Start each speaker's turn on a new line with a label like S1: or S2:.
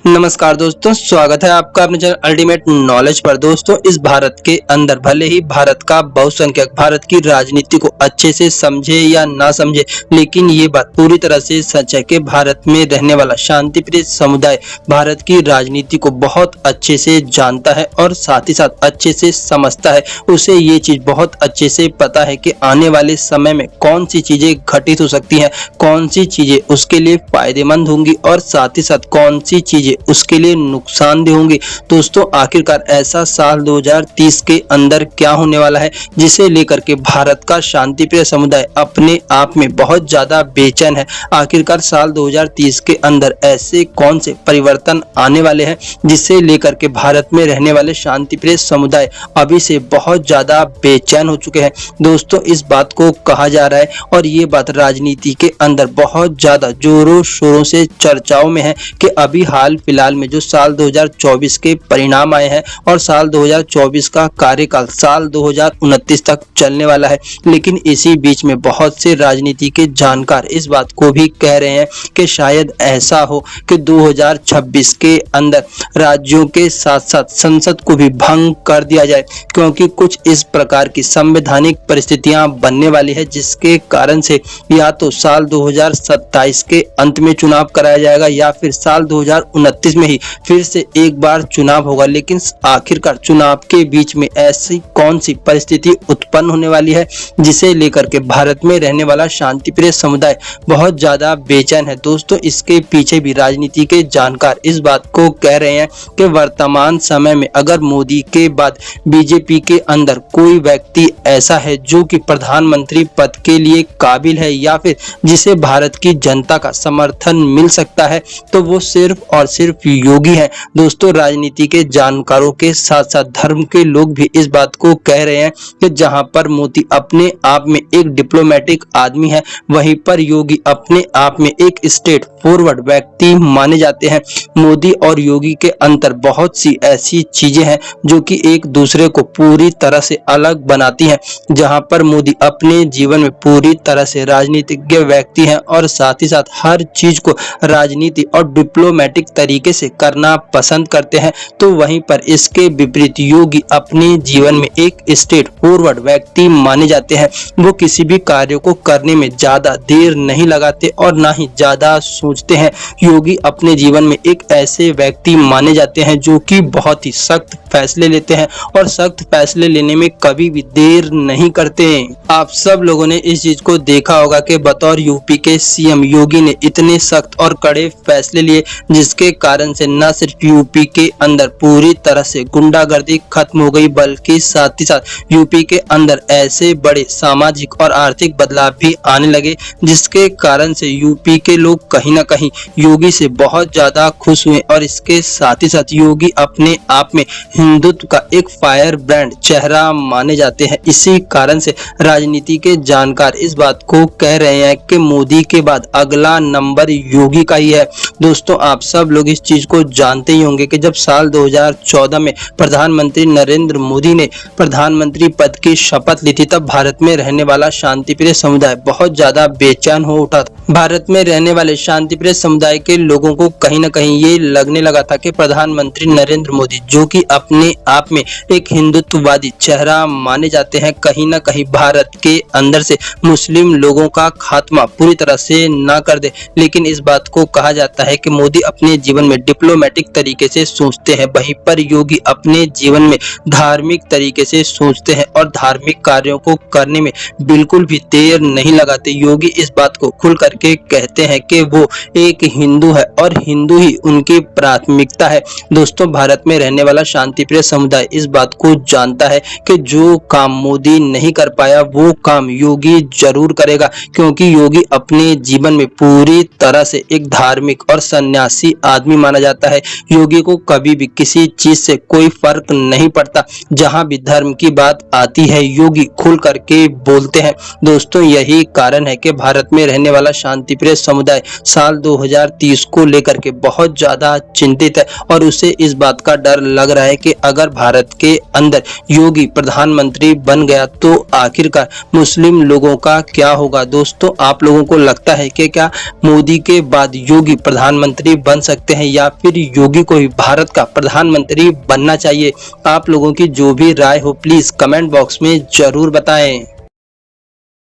S1: नमस्कार दोस्तों, स्वागत है आपका अपने चैनल अल्टीमेट नॉलेज पर। दोस्तों, इस भारत के अंदर भले ही भारत का बहुसंख्यक भारत की राजनीति को अच्छे से समझे या ना समझे, लेकिन ये बात पूरी तरह से सच है कि भारत में रहने वाला शांतिप्रिय समुदाय भारत की राजनीति को बहुत अच्छे से जानता है और साथ ही साथ अच्छे से समझता है। उसे ये चीज बहुत अच्छे से पता है कि आने वाले समय में कौन सी चीजें घटित हो सकती हैं, कौन सी चीजें उसके लिए फायदेमंद होंगी और साथ ही साथ कौन सी चीजें उसके लिए नुकसानदेह होंगी। दोस्तों, आखिरकार ऐसा साल 2030 के अंदर क्या होने वाला है जिसे लेकर के भारत का शांतिप्रिय समुदाय अपने आप में बहुत ज्यादा बेचैन है। आखिरकार साल 2030 के अंदर ऐसे कौन से परिवर्तन आने वाले हैं जिसे लेकर के भारत में रहने वाले शांतिप्रिय समुदाय अभी से बहुत ज्यादा बेचैन हो चुके हैं। दोस्तों, इस बात को कहा जा रहा है और ये बात राजनीति के अंदर बहुत ज्यादा जोरों शोरों से चर्चाओं में है कि अभी हाल फिलहाल में जो साल 2024 के परिणाम आए हैं और साल 2024 का कार्यकाल साल 2029 तक चलने वाला है, लेकिन इसी बीच में बहुत से राजनीति के जानकार इस बात को भी कह रहे हैं कि शायद ऐसा हो कि 2026 के अंदर राज्यों के साथ साथ संसद को भी भंग कर दिया जाए, क्योंकि कुछ इस प्रकार की संवैधानिक परिस्थितियां बनने वाली है जिसके कारण से या तो साल 2027 के अंत में चुनाव कराया जाएगा या फिर साल 2029 में ही फिर से एक बार चुनाव होगा। लेकिन आखिरकार चुनाव के बीच में ऐसी कौन सी परिस्थिति उत्पन्न होने वाली है जिसे लेकर के भारत में रहने वाला शांतिप्रिय समुदाय बहुत ज्यादा बेचैन है। दोस्तों, इसके पीछे भी राजनीति के जानकार इस बात को कह रहे हैं कि वर्तमान समय में अगर मोदी के बाद बीजेपी के अंदर कोई व्यक्ति ऐसा है जो कि प्रधानमंत्री पद के लिए काबिल है या फिर जिसे भारत की जनता का समर्थन मिल सकता है तो वो सिर्फ और सिर्फ योगी है। दोस्तों, राजनीति के जानकारों के साथ साथ धर्म के लोग भी इस बात को कह रहे हैं कि जहां पर मोदी अपने आप में एक डिप्लोमेटिक आदमी है, वहीं पर योगी अपने आप में एक स्टेट फॉरवर्ड व्यक्ति माने जाते हैं। मोदी और योगी के अंतर बहुत सी ऐसी चीजें हैं जो कि एक दूसरे को पूरी तरह से अलग बनाती हैं। जहां पर मोदी अपने जीवन में पूरी तरह से राजनीतिज्ञ व्यक्ति हैं और साथ ही साथ हर चीज को राजनीति और डिप्लोमेटिक तरीके से करना पसंद करते हैं, तो वहीं पर इसके विपरीत योगी अपने जीवन में एक स्टेट फॉरवर्ड व्यक्ति माने जाते हैं। वो किसी भी कार्य को करने में ज्यादा देर नहीं लगाते और ना ही ज्यादा सोचते हैं। योगी अपने जीवन में एक ऐसे व्यक्ति माने जाते हैं जो कि बहुत ही सख्त फैसले लेते हैं और सख्त फैसले लेने में कभी भी देर नहीं करते हैं। आप सब लोगों ने इस चीज को देखा होगा कि बतौर यूपी के सीएम योगी ने इतने सख्त और कड़े फैसले लिए जिसके कारण से न सिर्फ यूपी के अंदर पूरी तरह से गुंडागर्दी खत्म हो गई, बल्कि साथ ही साथ यूपी के अंदर ऐसे बड़े सामाजिक और आर्थिक बदलाव भी आने लगे जिसके कारण से यूपी के लोग कहीं ना कहीं योगी से बहुत ज्यादा खुश हुए। और इसके साथ ही साथ योगी अपने आप में हिंदुत्व का एक फायर ब्रांड चेहरा माने जाते हैं। इसी कारण से राजनीति के जानकार इस बात को कह रहे हैं कि मोदी के बाद अगला नंबर योगी का ही है। दोस्तों, आप सब लोग इस चीज को जानते ही होंगे कि जब साल 2014 में प्रधानमंत्री नरेंद्र मोदी ने प्रधानमंत्री पद की शपथ ली थी, तब भारत में रहने वाला शांतिप्रिय समुदाय बहुत ज्यादा बेचैन हो उठा था। भारत में रहने वाले शांतिप्रिय समुदाय के लोगों को कहीं ना कहीं ये लगने लगा था कि प्रधानमंत्री नरेंद्र मोदी, जो कि अपने आप में एक हिंदुत्ववादी चेहरा माने जाते हैं, कहीं ना कहीं भारत के अंदर से मुस्लिम लोगों का खात्मा पूरी तरह से ना कर दे। लेकिन इस बात को कहा जाता है कि मोदी अपने जीवन में डिप्लोमेटिक तरीके से सोचते हैं, वहीं पर योगी अपने जीवन में धार्मिक तरीके से सोचते हैं और धार्मिक कार्यों को करने में बिल्कुल भी देर नहीं लगाते। योगी इस बात को खुल करके कहते हैं कि वो एक हिंदू है और हिंदू ही उनकी प्राथमिकता है। दोस्तों, भारत में रहने वाला शांतिप्रिय समुदाय इस बात को जानता है कि जो काम मोदी नहीं कर पाया वो काम योगी जरूर करेगा, क्योंकि योगी अपने जीवन में पूरी तरह से एक धार्मिक और सन्यासी आदमी माना जाता है। योगी को कभी भी किसी चीज से कोई फर्क नहीं पड़ता। जहां भी धर्म की बात आती है योगी खुल करके बोलते हैं। दोस्तों, यही कारण है कि भारत में रहने वाला शांतिप्रिय समुदाय साल 2030 को लेकर के बहुत ज्यादा चिंतित है और उसे इस बात का डर लग रहा है कि अगर भारत के अंदर योगी प्रधानमंत्री बन गया तो आखिरकार मुस्लिम लोगों का क्या होगा। दोस्तों, आप लोगों को लगता है कि क्या मोदी के बाद योगी प्रधानमंत्री बन सकते सकते हैं या फिर योगी को ही भारत का प्रधानमंत्री बनना चाहिए। आप लोगों की जो भी राय हो प्लीज कमेंट बॉक्स में जरूर बताएं।